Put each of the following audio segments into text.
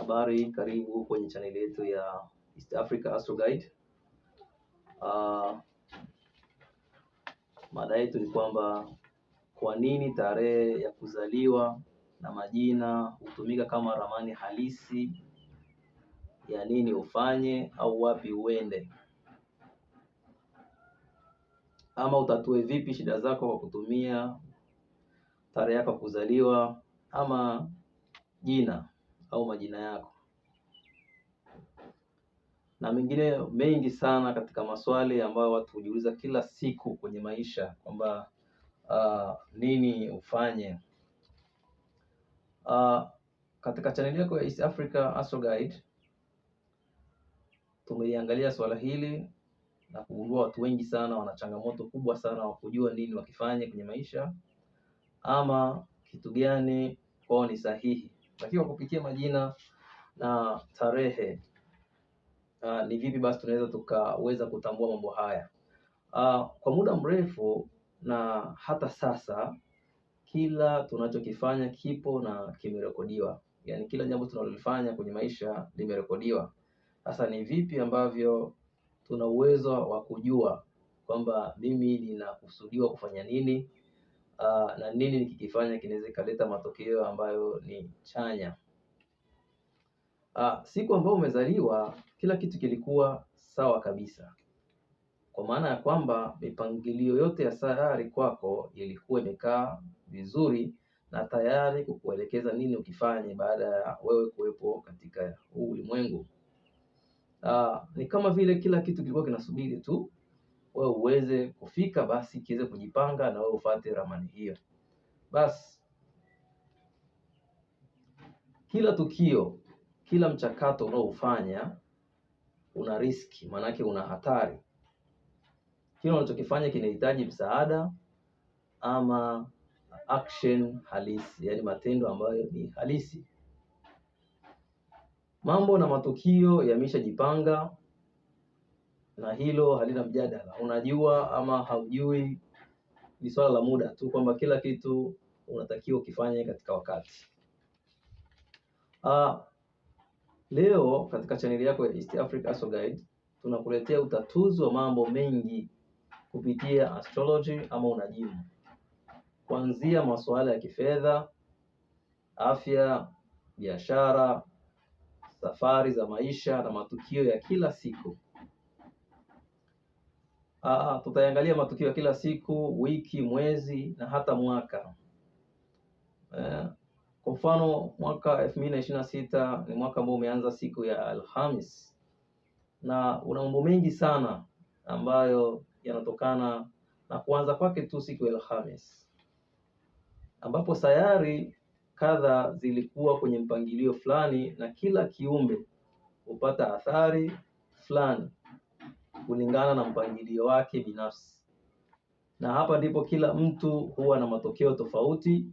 Habari, karibu kwenye channel yetu ya East Africa Astro Guide. Mada yetu ni kwamba kwa nini tarehe ya kuzaliwa na majina hutumika kama ramani halisi ya nini ufanye au wapi uende, ama utatue vipi shida zako kwa kutumia tarehe yako ya kuzaliwa ama jina au majina yako, na mengine mengi sana katika maswali ambayo watu hujiuliza kila siku kwenye maisha kwamba nini ufanye. Katika channel yako ya East Africa Astro Guide tumeiangalia swala hili na kugundua watu wengi sana wana changamoto kubwa sana wa kujua nini wakifanye kwenye maisha ama kitu gani kwao ni sahihi. Lakini kupitia majina na tarehe ni vipi basi tunaweza tukaweza kutambua mambo haya? Kwa muda mrefu na hata sasa, kila tunachokifanya kipo na kimerekodiwa. Yaani kila jambo tunalolifanya kwenye maisha limerekodiwa. Sasa ni vipi ambavyo tuna uwezo wa kujua kwamba mimi ninakusudiwa kufanya nini na nini nikikifanya kinaweza kaleta matokeo ambayo ni chanya. Siku ambayo umezaliwa kila kitu kilikuwa sawa kabisa, kwa maana ya kwamba mipangilio yote ya sayari kwako ilikuwa imekaa vizuri na tayari kukuelekeza nini ukifanye baada ya wewe kuwepo katika huu ulimwengu. Ni kama vile kila kitu kilikuwa kinasubiri tu wewe uweze kufika, basi kiweze kujipanga na wewe ufuate ramani hiyo. Basi kila tukio, kila mchakato unaofanya una riski, maanake una hatari. Kile unachokifanya kinahitaji msaada ama action halisi, yaani matendo ambayo ni halisi. Mambo na matukio yameshajipanga na hilo halina mjadala. Unajua ama haujui, ni swala la muda tu kwamba kila kitu unatakiwa ukifanye katika wakati. Leo katika chaneli yako ya East Africa Astro Guide tunakuletea utatuzi wa mambo mengi kupitia astrology ama unajimu, kuanzia masuala ya kifedha, afya, biashara, safari za maisha na matukio ya kila siku. Tutaangalia matukio ya kila siku, wiki, mwezi na hata mwaka. Kwa mfano mwaka 2026 ni mwaka ambao umeanza siku ya Alhamis, na una mambo mengi sana ambayo yanatokana na kuanza kwake tu siku ya Alhamis, ambapo sayari kadha zilikuwa kwenye mpangilio fulani na kila kiumbe hupata athari fulani kulingana na mpangilio wake binafsi. Na hapa ndipo kila mtu huwa na matokeo tofauti.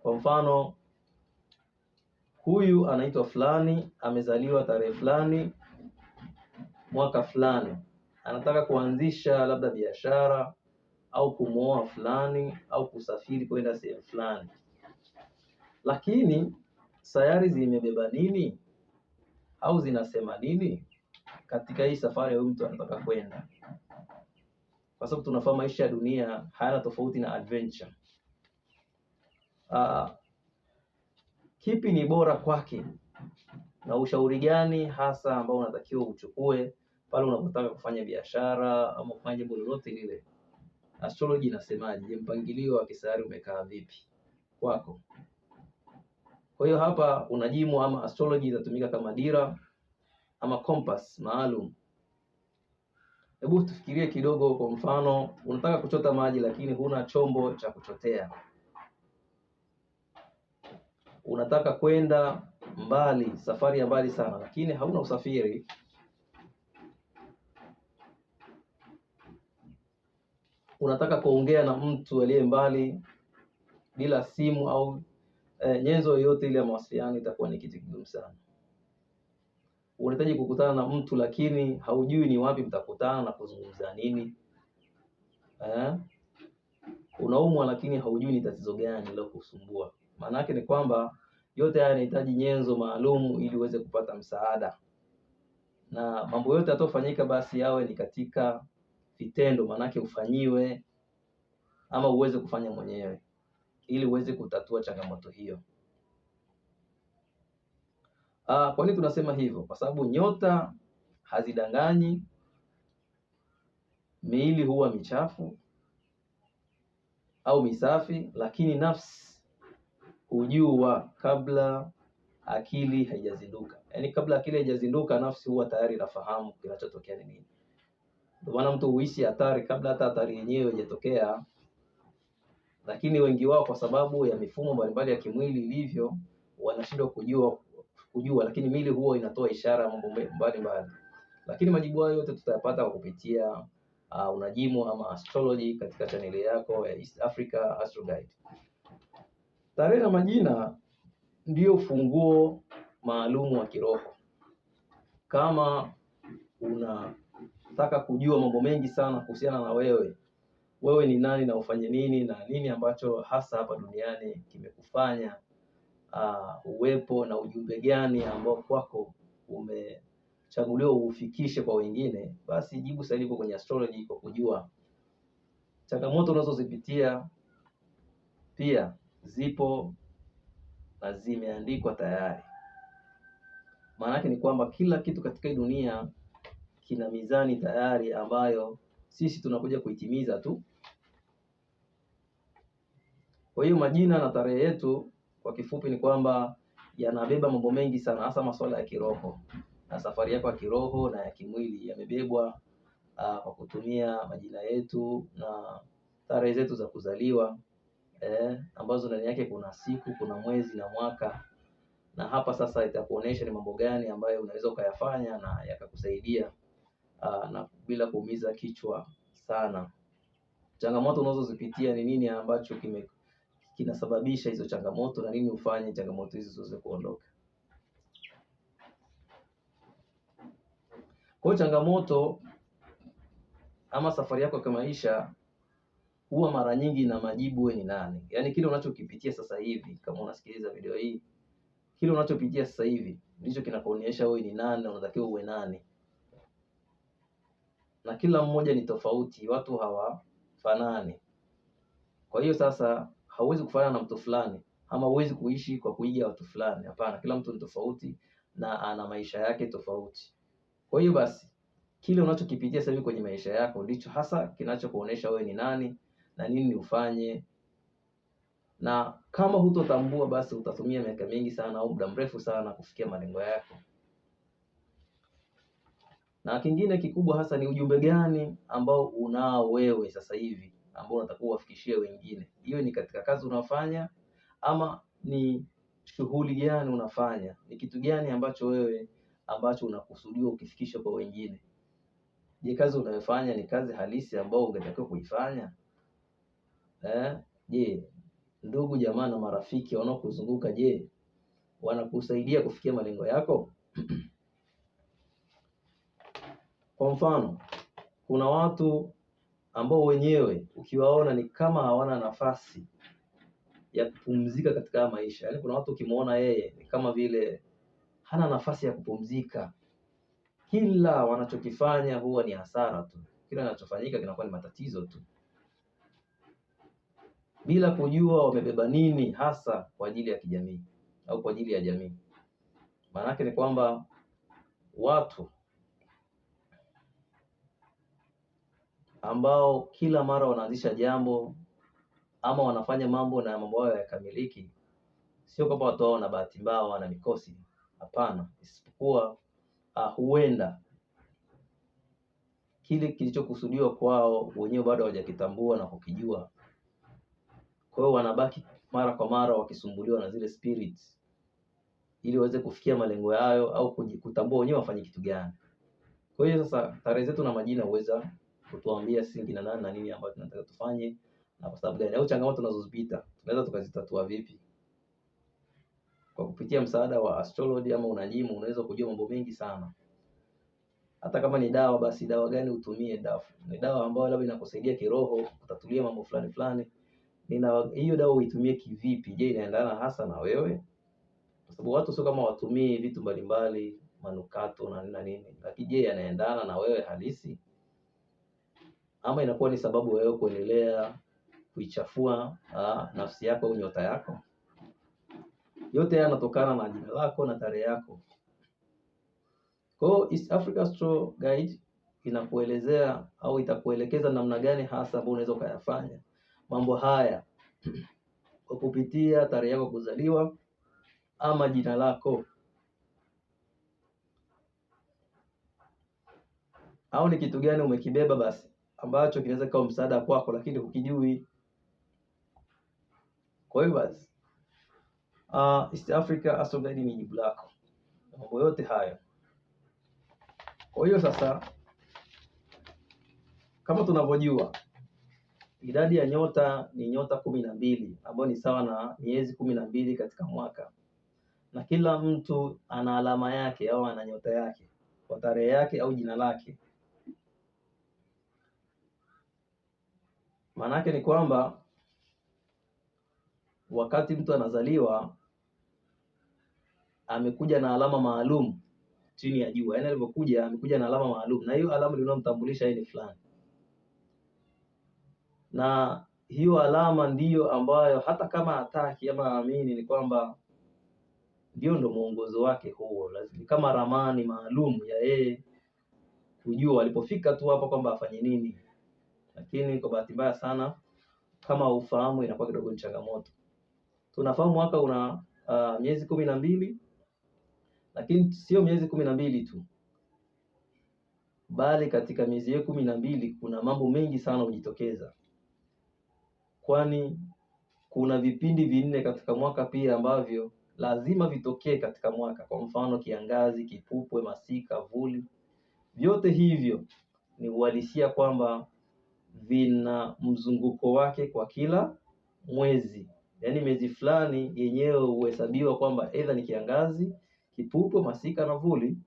Kwa mfano, huyu anaitwa fulani, amezaliwa tarehe fulani, mwaka fulani, anataka kuanzisha labda biashara au kumwoa fulani au kusafiri kwenda sehemu fulani. Lakini sayari zimebeba nini au zinasema nini katika hii safari ya huyu mtu anataka kwenda? Kwa sababu tunafahamu maisha ya dunia hayana tofauti na adventure. Kipi ni bora kwake na ushauri gani hasa ambao unatakiwa uchukue pale unapotaka kufanya biashara ama kufanya jambo lolote lile? Astrology inasemaje? Je, mpangilio wa kisayari umekaa vipi kwako? Kwa hiyo hapa unajimu ama astrology itatumika kama dira ama compass maalum. Hebu tufikirie kidogo. Kwa mfano, unataka kuchota maji lakini huna chombo cha kuchotea. Unataka kwenda mbali, safari ya mbali sana, lakini hauna usafiri. Unataka kuongea na mtu aliye mbali bila simu au nyenzo yoyote ile ya mawasiliano, itakuwa ni kitu kigumu sana. Unahitaji kukutana na mtu lakini haujui ni wapi mtakutana na kuzungumza nini. Unaumwa lakini haujui ni tatizo gani la kusumbua. Maana yake ni kwamba Yote haya yanahitaji nyenzo maalum ili uweze kupata msaada, na mambo yote yatofanyika basi yawe ni katika vitendo, manake ufanyiwe ama uweze kufanya mwenyewe ili uweze kutatua changamoto hiyo. Kwa nini tunasema hivyo? Kwa sababu nyota hazidanganyi, miili huwa michafu au misafi, lakini nafsi hujua kabla akili haijazinduka. Yaani kabla akili haijazinduka, nafsi huwa tayari inafahamu kinachotokea ni nini. Ndio maana mtu huishi hatari kabla hata hatari yenyewe haijatokea. Lakini wengi wao kwa sababu ya mifumo mbalimbali ya kimwili ilivyo, wanashindwa kujua, lakini mili huwa inatoa ishara mambo mbalimbali. Lakini majibu hayo yote tutayapata kwa kupitia unajimu ama astrology katika chaneli yako ya East Africa Astro Guide. Tarehe na majina ndio funguo maalumu wa kiroho. Kama unataka kujua mambo mengi sana kuhusiana na wewe ni nani na ufanye nini na nini ambacho hasa hapa duniani kimekufanya uwepo na ujumbe gani ambao kwako umechaguliwa ufikishe kwa wengine, basi jibu sahihi liko kwenye astrology, kwa kujua changamoto unazozipitia pia zipo na zimeandikwa tayari. Maana yake ni kwamba kila kitu katika hii dunia kina mizani tayari ambayo sisi tunakuja kuitimiza tu. Kwa hiyo majina na tarehe yetu kwa kifupi ni kwamba yanabeba mambo mengi sana, hasa masuala ya kiroho, na safari yako ya kiroho na ya kimwili yamebebwa kwa kutumia majina yetu na tarehe zetu za kuzaliwa, ambazo ndani yake kuna siku, kuna mwezi na mwaka. Na hapa sasa itakuonesha ni mambo gani ambayo unaweza ukayafanya na yakakusaidia na bila kuumiza kichwa sana. Changamoto unazozipitia ni nini ambacho kinasababisha hizo changamoto na nini ufanye changamoto hizo ziweze kuondoka. Kwa changamoto ama safari yako ya maisha huwa mara nyingi na majibu wewe ni nani. Yaani kile unachokipitia sasa hivi, kama unasikiliza video hii, kile unachopitia sasa hivi ndicho kinakuonyesha wewe ni nani na unatakiwa uwe nani. Na kila mmoja ni tofauti, watu hawafanani. Kwa hiyo sasa hauwezi kufanana na mtu fulani ama huwezi kuishi kwa kuiga watu fulani. Hapana, kila mtu ni tofauti na ana maisha yake tofauti. Kwa hiyo basi kile unachokipitia sasa hivi kwenye maisha yako ndicho hasa kinachokuonesha wewe ni nani na nini ufanye. Na kama hutotambua, basi utatumia miaka mingi sana au muda mrefu sana kufikia malengo yako. Na kingine kikubwa hasa ni ujumbe gani ambao unao wewe sasa hivi ambao unatakiwa uwafikishie wengine. Hiyo ni katika kazi unafanya ama ni shughuli gani unafanya? Ni kitu gani ambacho wewe unakusudiwa ukifikisha kwa wengine? Je, kazi unayofanya ni kazi halisi ambayo ungetakiwa kuifanya? Je, ndugu jamaa na marafiki wanaokuzunguka, je, wanakusaidia kufikia malengo yako? Kwa mfano, kuna watu ambao wenyewe ukiwaona ni kama hawana nafasi ya kupumzika katika maisha. Yaani kuna watu ukimuona yeye ni kama vile hana nafasi ya kupumzika. Kila wanachokifanya huwa ni hasara tu. Kila kinachofanyika kinakuwa ni matatizo tu, bila kujua wamebeba nini hasa kwa ajili ya kijamii au kwa ajili ya jamii. Maana yake ni kwamba watu ambao kila mara wanaanzisha jambo ama wanafanya mambo na mambo hayo yakamiliki, sio kwamba watu hao wana bahati mbaya, wana mikosi. Hapana, isipokuwa huenda kile kilichokusudiwa kwao wenyewe bado hawajakitambua na kukijua. Kwa hiyo wanabaki mara kwa mara wakisumbuliwa na zile spirits ili waweze kufikia malengo yao au kutambua wenyewe wafanye kitu gani. Kwa hiyo sasa tarehe zetu na majina huweza kutuambia sisi kina nani na nini ambacho tunataka tufanye na kwa sababu gani, au changamoto tunazozipita tunaweza tukazitatua vipi. Kwa kupitia msaada wa astrology ama unajimu unaweza kujua mambo mengi sana. Hata kama ni dawa, basi dawa gani utumie. Ni dawa ambayo labda inakusaidia kiroho, kutatulia mambo fulani fulani. Hiyo dawa uitumie kivipi? Je, inaendana hasa na wewe? kwa sababu watu sio kama watumii vitu mbalimbali, manukato na nini, lakini je, yanaendana na wewe halisi, ama inakuwa ni sababu wewe kuendelea kuichafua nafsi yako au nyota yako? Yote haya yanatokana na jina lako na tarehe yako. Kwa hiyo East Africa Astro Guide inakuelezea au itakuelekeza namna gani hasa ambayo unaweza ukayafanya mambo haya kwa kupitia tarehe yako kuzaliwa ama jina lako, au ni kitu gani umekibeba basi ambacho kinaweza kuwa msaada kwako lakini hukijui. Kwa hiyo basi East Africa Astro Guide ni jibu lako mambo yote hayo. Kwa hiyo sasa, kama tunavyojua idadi ya nyota ni nyota 12 ambayo ni sawa na miezi 12 katika mwaka, na kila mtu ana alama yake au ana nyota yake kwa tarehe yake au jina lake. Maana yake ni kwamba wakati mtu anazaliwa amekuja na alama maalum chini ya jua, yaani alivyokuja amekuja na alama maalum, na hiyo alama ndio inamtambulisha yeye ni fulani, na hiyo alama ndiyo ambayo hata kama hataki ama aamini ni kwamba ndo mwongozo wake huo, lazima kama ramani maalum ya yeye kujua alipofika tu hapa kwamba afanye nini. Lakini kwa bahati mbaya sana, kama ufahamu inakuwa kidogo ni changamoto. Tunafahamu mwaka una miezi 12, lakini sio miezi 12 tu, bali katika miezi hiyo 12 kuna mambo mengi sana hujitokeza, kwani kuna vipindi vinne katika mwaka pia ambavyo lazima vitokee katika mwaka. Kwa mfano kiangazi, kipupwe, masika, vuli. Vyote hivyo ni uhalisia kwamba vina mzunguko wake kwa kila mwezi, yaani miezi fulani yenyewe huhesabiwa kwamba aidha ni kiangazi, kipupwe, masika na vuli.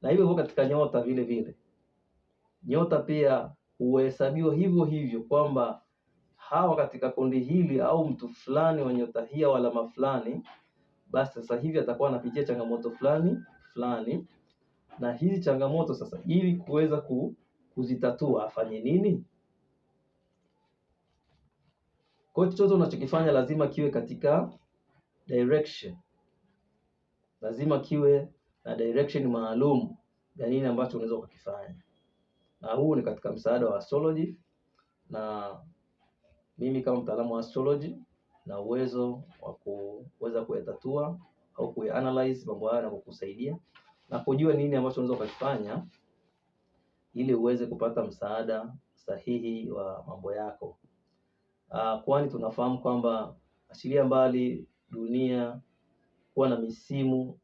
Na hivyo katika nyota vile vile, nyota pia huhesabiwa hivyo hivyo kwamba hawa katika kundi hili au mtu fulani wa nyota hii au alama fulani, basi sasa hivi atakuwa anapitia changamoto fulani fulani, na hizi changamoto sasa ili kuweza kuzitatua afanye nini? Kwa hiyo chochote unachokifanya lazima kiwe katika direction, lazima kiwe na direction maalum ya nini ambacho unaweza ukakifanya, na huu ni katika msaada wa astrology, na mimi kama mtaalamu wa astrology na uwezo wa kuweza kuyatatua au kuanalyze mambo haya na kukusaidia na kujua nini ambacho unaweza ukafanya ili uweze kupata msaada sahihi wa mambo yako. Kwani tunafahamu kwamba achilia mbali dunia kuwa na misimu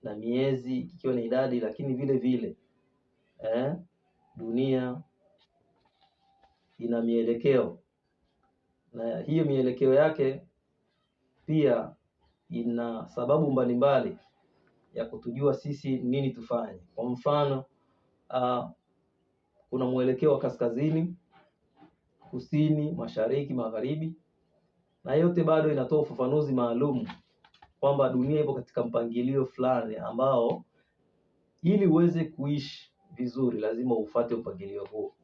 na miezi ikiwa na idadi, lakini vile vile dunia ina mielekeo, na hiyo mielekeo yake pia ina sababu mbalimbali ya kutujua sisi nini tufanye. Kwa mfano kuna mwelekeo wa kaskazini, kusini, mashariki, magharibi, na yote bado inatoa ufafanuzi maalum kwamba dunia ipo katika mpangilio fulani ambao ili uweze kuishi vizuri lazima ufuate mpangilio huo.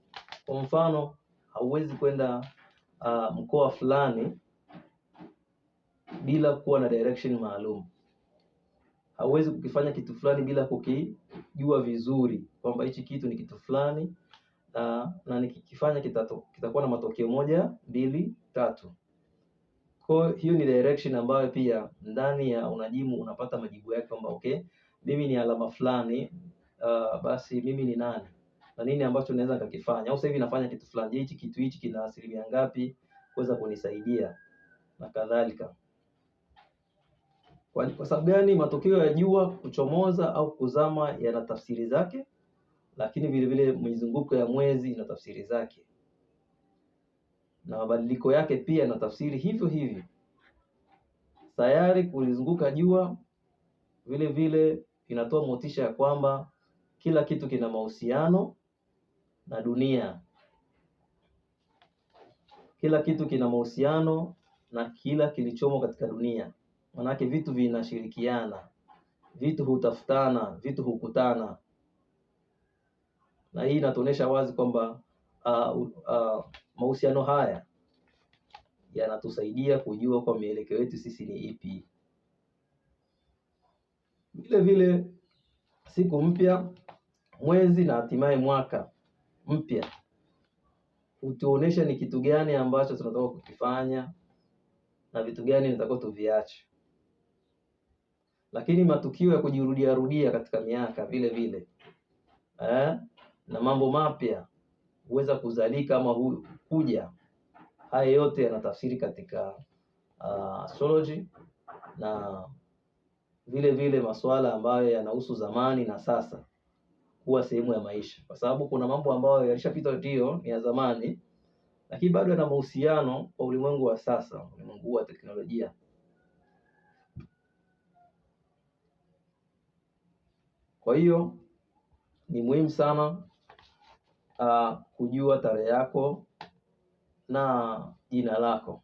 Kwa mfano, hauwezi kwenda mkoa fulani bila kuwa na direction maalum. Hauwezi kukifanya kitu fulani bila kukijua vizuri kwamba hichi kitu ni kitu fulani na nikikifanya kitakuwa na matokeo 1, 2, 3. Kwa hiyo ni direction ambayo pia ndani ya unajimu unapata majibu yake kwamba okay, mimi ni alama fulani, basi mimi ni nani na nini ambacho naweza nikakifanya, au sasa hivi nafanya kitu fulani, hichi kitu hichi kina asilimia ngapi kuweza kunisaidia na kadhalika. Kwa sababu gani? Matokeo ya jua kuchomoza au kuzama yana tafsiri zake, lakini vile vile mizunguko ya mwezi ina tafsiri zake, na mabadiliko yake pia na tafsiri hivyo hivyo. Sayari kulizunguka jua vile vile inatoa motisha ya kwamba kila kitu kina mahusiano na dunia, kila kitu kina mahusiano na kila kilichomo katika dunia. Manake vitu vinashirikiana, vitu hutafutana, vitu hukutana, na hii inatuonyesha wazi kwamba mahusiano haya yanatusaidia kujua kwa mielekeo yetu sisi ni ipi. Vile vile siku mpya, mwezi na hatimaye mwaka mpya hutuonesha ni kitu gani ambacho tunataka kukifanya na vitu gani tunataka tuviache. Lakini matukio ya kujirudia rudia katika miaka vile vile na mambo mapya huweza kuzalika ama kuja. Haya yote yanatafsiri katika astrology na vile vile masuala ambayo yanahusu zamani na sasa kuwa sehemu ya maisha, kwa sababu kuna mambo ambayo yalishapita, ndio ni ya zamani, lakini bado yana mahusiano kwa ulimwengu wa sasa, ulimwengu wa teknolojia. Kwa hiyo ni muhimu sana kujua tarehe yako na jina lako,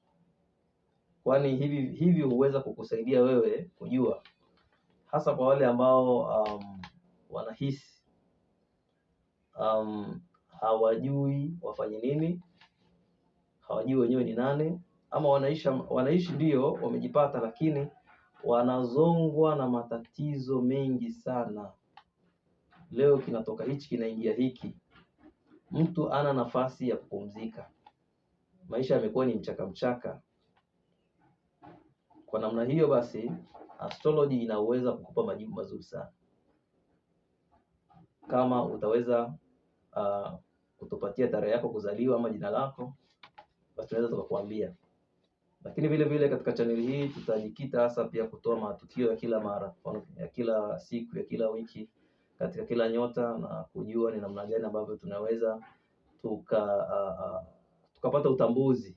kwani hivi huweza kukusaidia wewe kujua, hasa kwa wale ambao wanahisi hawajui wafanye nini, hawajui wenyewe ni nani, ama wanaishi ndio wamejipata, lakini wanazongwa na matatizo mengi sana. Leo kinatoka hichi kinaingia hiki, mtu ana nafasi ya kupumzika, maisha yamekuwa ni mchaka. Kwa namna hiyo basi astrology inaweza kukupa majibu mazuri sana kama utaweza kutupatia tarehe yako kuzaliwa ama jina lako, basi tunaweza tukakwambia. Lakini vile vile katika chaneli hii tutajikita hasa pia kutoa matukio ya kila mara, ya kila siku, ya kila wiki, katika kila nyota, na kujua ni namna gani ambavyo tunaweza tukapata utambuzi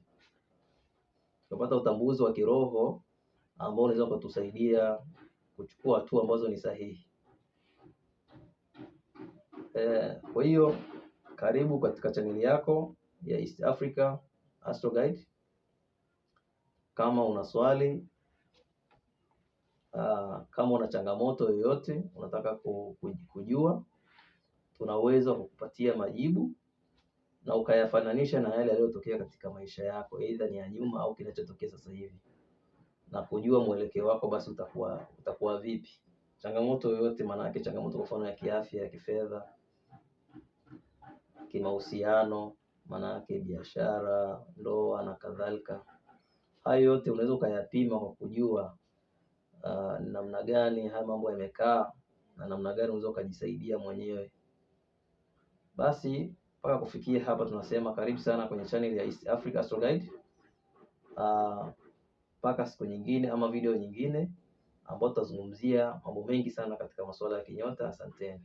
wa kiroho ambao unaweza kutusaidia kuchukua hatua ambazo ni sahihi. Kwa hiyo karibu katika chaneli yako ya East Africa Astro Guide. Kama una swali, kama una changamoto yoyote unataka kujua, tunaweza kukupatia majibu na ukayafananisha na yale yaliyotokea katika maisha yako, aidha ni ya nyuma au kinachotokea sasa hivi, na kujua mwelekeo wako basi utakuwa vipi. Changamoto yoyote, maana yake changamoto kwa mfano ya kiafya, ya kifedha, kimahusiano, maana yake biashara, ndoa na kadhalika, hayo yote unaweza ukayapima kwa kujua namna gani haya mambo yamekaa na namna gani unaweza ukajisaidia mwenyewe. Basi mpaka kufikia hapa tunasema karibu sana kwenye channel ya East Africa Astro Guide. Mpaka siku nyingine ama video nyingine ambayo tutazungumzia mambo mengi sana katika masuala ya kinyota. Asanteni.